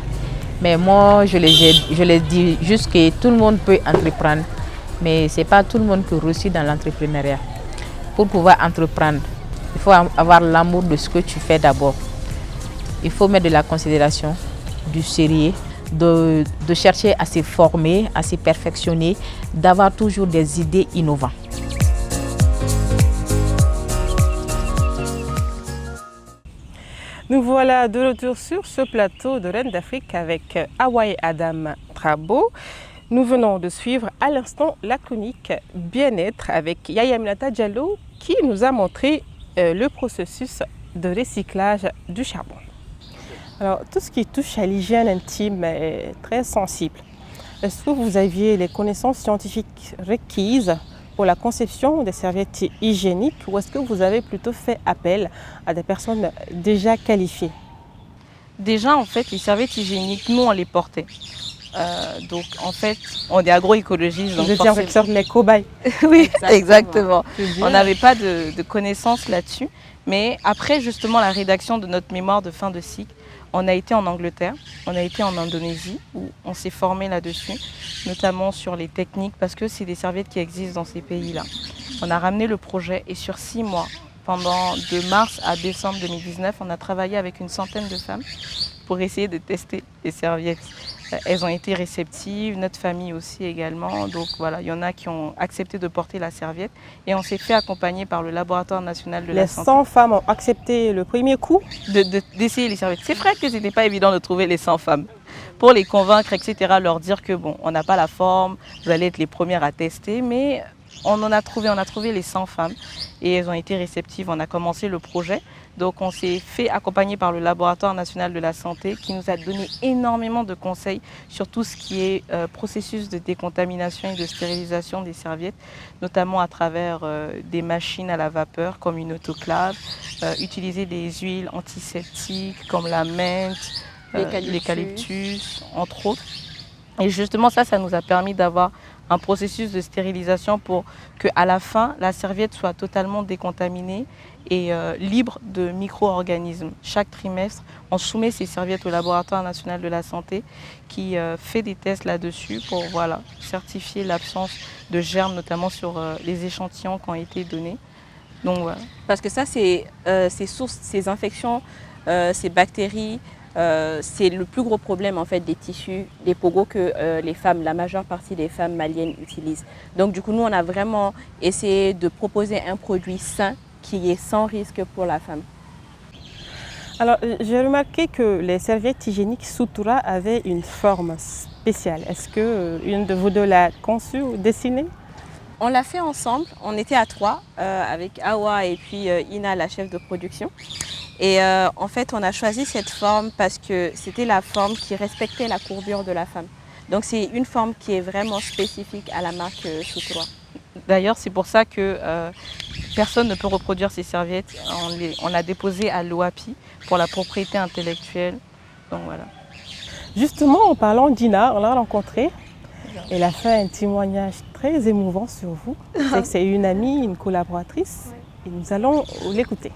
Mais moi, je les dis juste que tout le monde peut entreprendre. Mais ce n'est pas tout le monde qui réussit dans l'entrepreneuriat. Pour pouvoir entreprendre, il faut avoir l'amour de ce que tu fais d'abord. Il faut mettre de la considération, du sérieux, de chercher à se former, à se perfectionner, d'avoir toujours des idées innovantes. Nous voilà de retour sur ce plateau de Reine d'Afrique avec Hawa et Adam Drabo. Nous venons de suivre à l'instant la chronique Bien-être avec Yaye Aminata Diallo qui nous a montré le processus de recyclage du charbon. Alors, tout ce qui touche à l'hygiène intime est très sensible. Est-ce que vous aviez les connaissances scientifiques requises pour la conception des serviettes hygiéniques ou est-ce que vous avez plutôt fait appel à des personnes déjà qualifiées? Déjà, en fait, les serviettes hygiéniques, nous, on les portait. Donc, en fait, on est agroécologistes. Vous étiez en quelque sorte les cobayes. Oui, exactement. On n'avait pas de connaissances là-dessus. Mais après, justement, la rédaction de notre mémoire de fin de cycle, on a été en Angleterre, on a été en Indonésie, où on s'est formé là-dessus, notamment sur les techniques, parce que c'est des serviettes qui existent dans ces pays-là. On a ramené le projet et sur 6 mois, de mars à décembre 2019, on a travaillé avec une centaine de femmes pour essayer de tester les serviettes. Elles ont été réceptives, notre famille aussi également. Donc voilà, il y en a qui ont accepté de porter la serviette et on s'est fait accompagner par le laboratoire national de la santé. Les 100 femmes ont accepté le premier coup d'essayer les serviettes. C'est vrai que ce n'était pas évident de trouver les 100 femmes. Pour les convaincre, etc., leur dire que bon, on n'a pas la forme, vous allez être les premières à tester, mais on a trouvé les 100 femmes et elles ont été réceptives. On a commencé le projet. Donc on s'est fait accompagner par le laboratoire national de la santé qui nous a donné énormément de conseils sur tout ce qui est processus de décontamination et de stérilisation des serviettes, notamment à travers des machines à la vapeur comme une autoclave, utiliser des huiles antiseptiques comme la menthe, l'eucalyptus, entre autres. Et justement ça nous a permis d'avoir un processus de stérilisation pour qu'à la fin, la serviette soit totalement décontaminée et libre de micro-organismes. Chaque trimestre, on soumet ces serviettes au laboratoire national de la santé qui fait des tests là-dessus pour certifier l'absence de germes, notamment sur les échantillons qui ont été donnés. Donc, voilà. Parce que ça, ces sources, ces infections, ces bactéries, c'est le plus gros problème en fait des tissus, des pogos que les femmes, la majeure partie des femmes maliennes utilisent. Donc du coup, nous, on a vraiment essayé de proposer un produit sain qui est sans risque pour la femme. Alors, j'ai remarqué que les serviettes hygiéniques Soutoura avaient une forme spéciale. Est-ce que une de vous deux l'a conçue ou dessinée? On l'a fait ensemble, on était à 3 avec Awa et puis Ina, la chef de production. Et en fait, on a choisi cette forme parce que c'était la forme qui respectait la courbure de la femme. Donc c'est une forme qui est vraiment spécifique à la marque Soutoura. D'ailleurs, c'est pour ça que personne ne peut reproduire ces serviettes. On l'a déposé à l'OAPI pour la propriété intellectuelle. Donc voilà. Justement, en parlant d'Ina, on l'a rencontrée. Elle a fait un témoignage très émouvant sur vous. C'est que c'est une amie, une collaboratrice. Et nous allons l'écouter.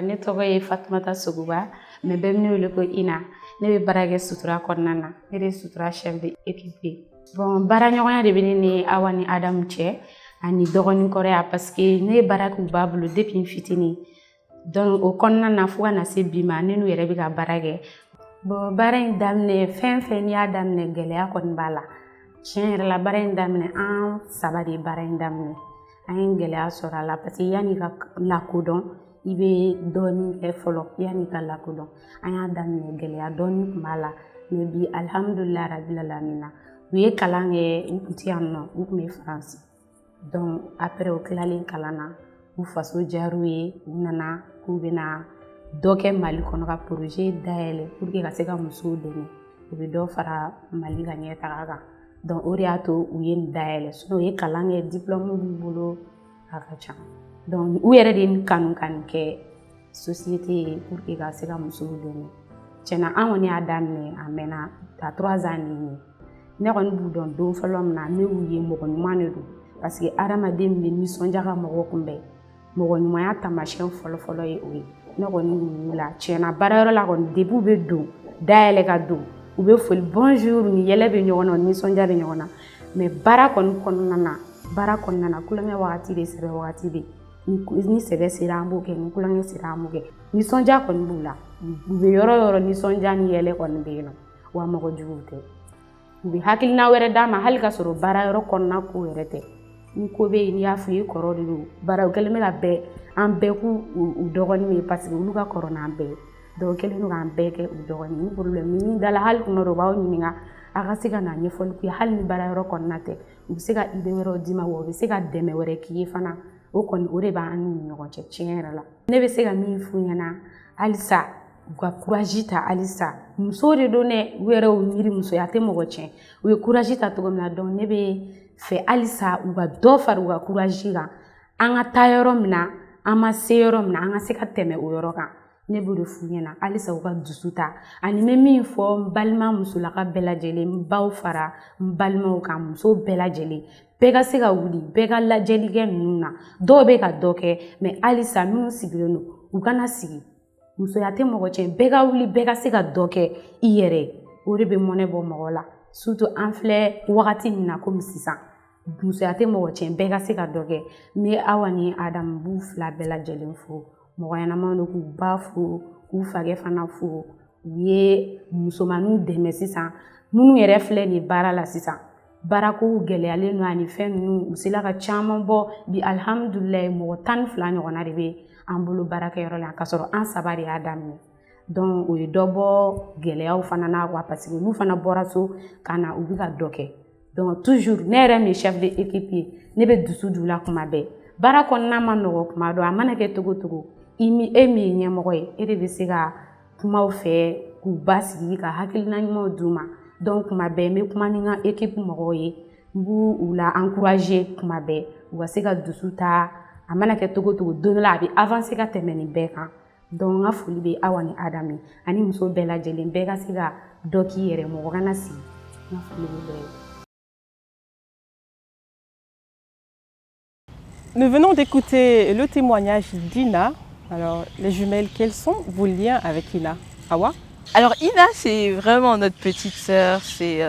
Ne tɔgɔ ye Fatumata Soguba mais bɛɛ bɛ ne wele ko Ina. Ne bɛ baara kɛ sutura kɔnɔna na. Ne de ye sutura chef de équipe. Bon, baara ɲɔgɔnya de bɛ ne ni Awa ni Adamu cɛ ani dɔgɔnin kɔrɔya parce que ne ye baara k'u b'a bolo depuis n fitinin. Donc o kɔnɔna na fo ka na se bi ma ne n'u yɛrɛ bɛ ka baara kɛ. Bon, baara in daminɛ fɛn fɛn n'i y'a daminɛ gɛlɛya kɔni b'a la. Tiɲɛ yɛrɛ la baara in daminɛ an 3 de ye baara in daminɛ. An ye gɛlɛya sɔrɔ a la parce que yanni ka lakodɔn I bɛ dɔɔnin kɛ fɔlɔ yanni ka lakodɔn. An y'a daminɛ gɛlɛya dɔɔnin tun b'a la mais bi alhamdulilayi rabil alamina u ye kalan kɛ u tun tɛ yan nɔ u tun bɛ Faransi. Donc après u tilalen kalan na u faso diyar'u ye u nana k'u bɛna dɔ kɛ Mali kɔnɔ ka projet dayɛlɛ pour que ka se ka musow dɛmɛ u bɛ dɔ fara Mali ka ɲɛtaga kan. Donc o de y'a to u ye nin dayɛlɛ sinon u ye kalan kɛ diplôme b'u bolo a ka ca. Donc u yɛrɛ de ye nin kanu ka nin kɛ société ye pour que ka se ka musow dɛmɛ. Tiɲɛna an kɔni y'a daminɛ a mɛnna a 3 ans ni ne kɔni b'u dɔn don fɔlɔ min na ne y'u ye mɔgɔ ɲuman de don parce que adamaden min bɛ nisɔndiya ka mɔgɔ kunbɛn mɔgɔ ɲumanya taamasiyɛn fɔlɔ ye o ye. Ne kɔni y'u la tiɲɛna baarayɔrɔ la kɔni depuis u bɛ don dayɛlɛ ka don u bɛ foli bonjour ni yɛlɛ bɛ ɲɔgɔn na nisɔndiya bɛ ɲɔgɔn na mais baara kɔni kɔnɔna na kulonkɛ wagati de sɛbɛ wagati de ni sɛbɛ sera an b'o kɛ ni kulonkɛ sera an b'o kɛ nisɔndiya kɔni b'u la u bɛ yɔrɔ yɔrɔ nisɔndiya ni yɛlɛ kɔni bɛ yen nɔ wa mɔgɔ juguw tɛ u bɛ hakilina wɛrɛ d'a ma hali ka sɔrɔ baarayɔrɔ kɔnɔna ko yɛrɛ tɛ ni ko bɛ yen n'i y'a fɔ i ye kɔrɔ de don baara u kɛlen bɛ ka bɛɛ an bɛɛ k'u dɔgɔninw ye parce que olu ka kɔrɔ n'an bɛɛ ye donc kɛlen don k'an bɛɛ kɛ u dɔgɔnin ni problème min dala hali tuma dɔ u b'aw ɲininka a ka se ka na ɲɛfɔli k'u ye hali ni baarayɔrɔ kɔnɔna tɛ u bɛ se ka idée wɛrɛw d'i ma wa u bɛ se ka dɛmɛ wɛrɛ k'i ye fana o kɔni o de b'an ni ɲɔgɔn cɛ tiɲɛ yɛrɛ la ne bɛ se ka min f'u ɲɛna halisa u ka courage ta halisa musow de don dɛ u yɛrɛ y'u miiri musoya tɛ mɔgɔ tiɲɛ u ye courage ta cogo min na donc ne bɛ fɛ halisa u ka dɔ fara u ka courage kan an ka taa yɔrɔ min na an ma se yɔrɔ min na an ka se ka tɛmɛ o yɔrɔ kan ne b'o de f'u ɲɛna halisa u ka dusu ta ani n bɛ min fɔ n balima musolaka bɛɛ lajɛlen n baw fara n balimaw kan musow bɛɛ lajɛlen bɛɛ ka se ka wuli bɛɛ ka lajɛlikɛ ninnu na dɔw bɛ ka dɔ kɛ mais halisa minnu sigilen don u kana sigi musoya tɛ mɔgɔ tiɲɛ bɛɛ ka wuli bɛɛ ka se ka dɔ kɛ i yɛrɛ ye o de bɛ mɔnɛ bɔ mɔgɔ la surtout an filɛ wagati min na komi sisan musoya tɛ mɔgɔ tiɲɛ bɛɛ ka se ka dɔ kɛ n bɛ Awa ni Adamu b'u 2 bɛɛ lajɛlen fo mɔgɔ ɲɛnamaw don k'u ba fo k'u fakɛ fana fo u ye musomaninw dɛmɛ sisan minnu yɛrɛ filɛ nin baara la sisan baarakow gɛlɛyalen don ani fɛn ninnu u sela ka caman bɔ bi alhamdulilayi mɔgɔ 12 ɲɔgɔnna de bɛ an bolo baarakɛyɔrɔ la ka sɔrɔ an 3 de y'a daminɛ donc o ye dɔ bɔ gɛlɛyaw fana na wa parce que olu fana bɔra so ka na u bɛ ka dɔ kɛ donc toujours ne yɛrɛ min ye chef de équipe ye ne bɛ dusu d'u la kuma bɛɛ baara kɔnɔna ma nɔgɔ kuma dɔ a mana kɛ cogo cogo e min ye ɲɛmɔgɔ ye e de bɛ se ka kumaw fɛ k'u basigi ka hakilina ɲumanw d'u ma donc kuma bɛɛ n bɛ kuma ni n ka équipe mɔgɔw ye n b'u la encourager kuma bɛɛ u ka se ka dusu ta a mana kɛ cogo cogo don dɔ la a bɛ avancer ka tɛmɛ nin bɛɛ kan donc n ka foli bɛ awa ni Adam ye ani muso bɛɛ lajɛlen bɛɛ ka se ka dɔ k'i yɛrɛ mɔgɔ kana sigi n ka foli bɛ bɛɛ ye. Nous venons d'écouter le témoignage d'Ina. Alors, les jumelles, quels sont vos liens avec Ina? Awa? Alors Ina, c'est vraiment notre petite sœur, c'est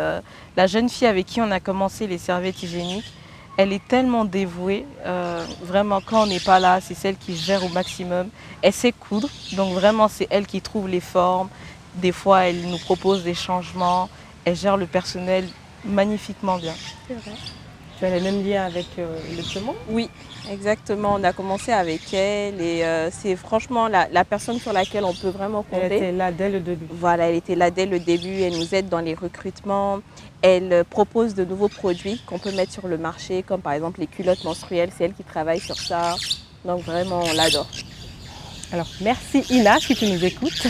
la jeune fille avec qui on a commencé les serviettes hygiéniques. Elle est tellement dévouée, vraiment quand on n'est pas là, c'est celle qui gère au maximum. Elle sait coudre, donc vraiment c'est elle qui trouve les formes. Des fois elle nous propose des changements, elle gère le personnel magnifiquement bien. C'est vrai. Tu as les mêmes liens avec le Piémont? Oui, exactement. On a commencé avec elle et c'est franchement la personne sur laquelle on peut vraiment compter. Elle était là dès le début. Voilà, elle était là dès le début. Elle nous aide dans les recrutements. Elle propose de nouveaux produits qu'on peut mettre sur le marché, comme par exemple les culottes menstruelles. C'est elle qui travaille sur ça. Donc vraiment, on l'adore. Alors, merci Ina, si tu nous écoutes.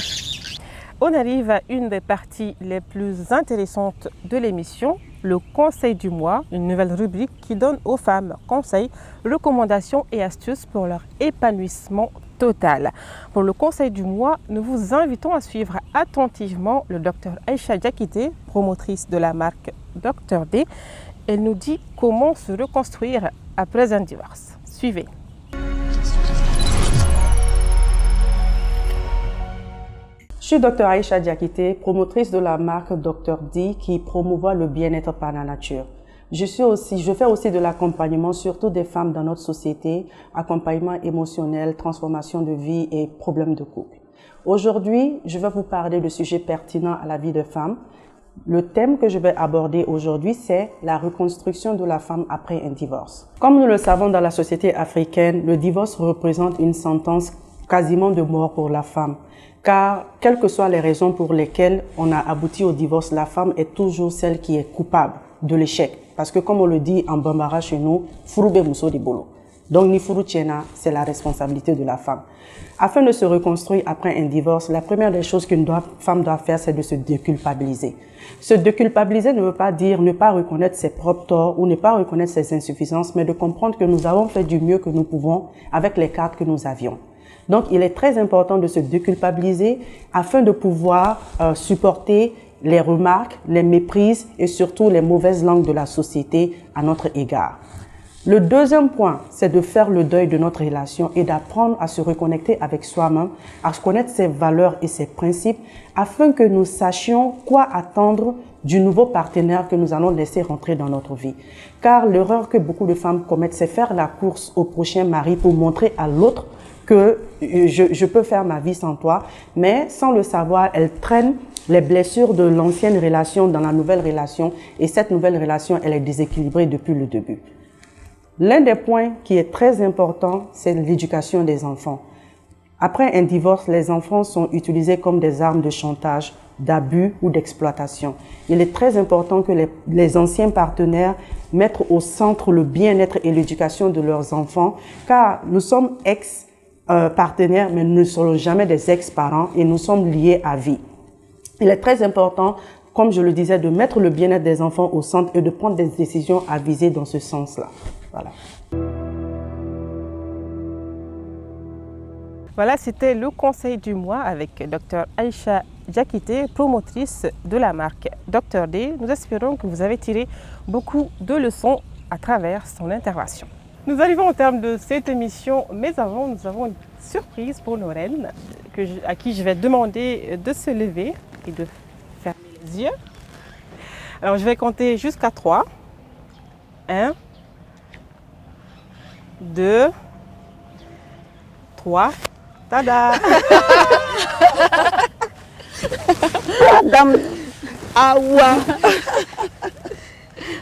On arrive à une des parties les plus intéressantes de l'émission, le conseil du mois, une nouvelle rubrique qui donne aux femmes conseils, recommandations et astuces pour leur épanouissement total. Pour le conseil du mois, nous vous invitons à suivre attentivement le Dr Aïcha Diakité, promotrice de la marque Dr D. Elle nous dit comment se reconstruire après un divorce. Suivez. Je suis Dr Aïcha Diakité, promotrice de la marque Dr D qui promouvoit le bien-être par la nature. Je fais aussi de l'accompagnement, surtout des femmes dans notre société, accompagnement émotionnel, transformation de vie et problèmes de couple. Aujourd'hui, je vais vous parler de sujets pertinents à la vie de femme. Le thème que je vais aborder aujourd'hui, c'est la reconstruction de la femme après un divorce. Comme nous le savons dans la société africaine, le divorce représente une sentence quasiment de mort pour la femme. Car, quelles que soient les raisons pour lesquelles on a abouti au divorce, la femme est toujours celle qui est coupable de l'échec. Parce que comme on le dit en Bambara chez nous, Furube Muso di Bolo. Donc, ni Furu Tiena, c'est la responsabilité de la femme. Afin de se reconstruire après un divorce, la première des choses qu'une femme doit faire, c'est de se déculpabiliser. Se déculpabiliser ne veut pas dire ne pas reconnaître ses propres torts ou ne pas reconnaître ses insuffisances, mais de comprendre que nous avons fait du mieux que nous pouvons avec les cartes que nous avions. Donc, il est très important de se déculpabiliser afin de pouvoir supporter les remarques, les méprises et surtout les mauvaises langues de la société à notre égard. Le deuxième point, c'est de faire le deuil de notre relation et d'apprendre à se reconnecter avec soi-même, à connaître ses valeurs et ses principes afin que nous sachions quoi attendre du nouveau partenaire que nous allons laisser rentrer dans notre vie. Car l'erreur que beaucoup de femmes commettent, c'est faire la course au prochain mari pour montrer à l'autre que je peux faire ma vie sans toi, mais sans le savoir, elles traînent les blessures de l'ancienne relation dans la nouvelle relation et cette nouvelle relation, elle est déséquilibrée depuis le début. L'un des points qui est très important, c'est l'éducation des enfants. Après un divorce, les enfants sont utilisés comme des armes de chantage, d'abus ou d'exploitation. Il est très important que les anciens partenaires mettent au centre le bien-être et l'éducation de leurs enfants, car nous sommes ex-partenaires, mais nous ne serons jamais des ex-parents et nous sommes liés à vie. Il est très important, comme je le disais, de mettre le bien-être des enfants au centre et de prendre des décisions avisées dans ce sens-là. Voilà. Voilà, c'était le conseil du mois avec Dr Aïcha Diakité, promotrice de la marque Dr D. Nous espérons que vous avez tiré beaucoup de leçons à travers son intervention. Nous arrivons au terme de cette émission, mais avant, nous avons une surprise pour nos reines à qui je vais demander de se lever et de fermer les yeux. Alors, je vais compter jusqu'à 3. 1, 2, 3. Tada! Madame Awa.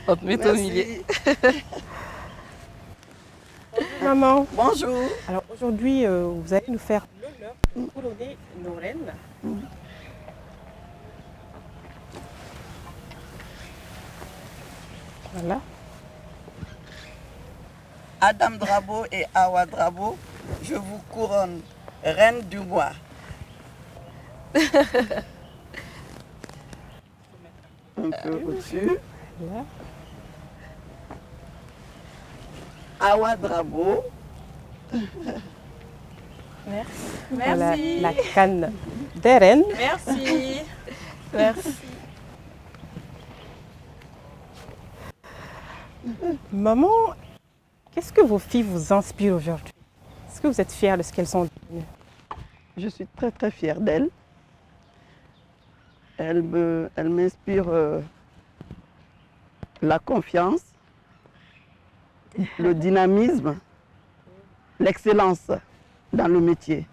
On te met au milieu. Maman. Bonjour. Alors aujourd'hui, vous allez nous faire l'honneur de couronner nos reines. Voilà. Adam Drabo et Awa Drabo, je vous couronne reine du mois. Un peu au-dessus. Voilà. Awa Drabo. Merci. Voilà la canne des reines. Merci. Merci. Maman, qu'est-ce que vos filles vous inspirent aujourd'hui? Est-ce que vous êtes fière de ce qu'elles sont devenues? Je suis très très fière d'elle. Elle m'inspire la confiance, le dynamisme, l'excellence dans le métier.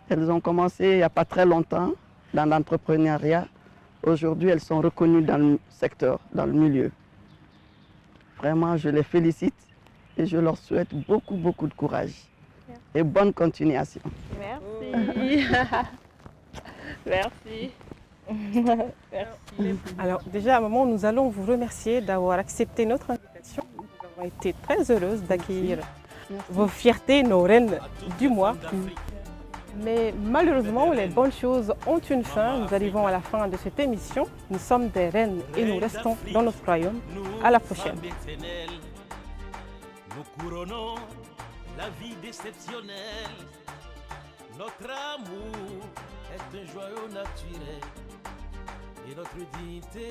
Elles ont commencé il n'y a pas très longtemps dans l'entrepreneuriat. Aujourd'hui, elles sont reconnues dans le secteur, dans le milieu. Vraiment, je les félicite et je leur souhaite beaucoup, beaucoup de courage et bonne continuation. Merci. Merci. Merci. Alors déjà, maman, nous allons vous remercier d'avoir accepté notre invitation. Nous avons été très heureuses d'accueillir vos fiertés, nos reines du mois. Mais malheureusement, les bonnes choses ont une fin. Nous arrivons à la fin de cette émission. Nous sommes des reines et nous restons dans notre royaume. À la prochaine. Nous couronnons la vie déceptionnelle. Notre amour est un joyau naturel et notre dignité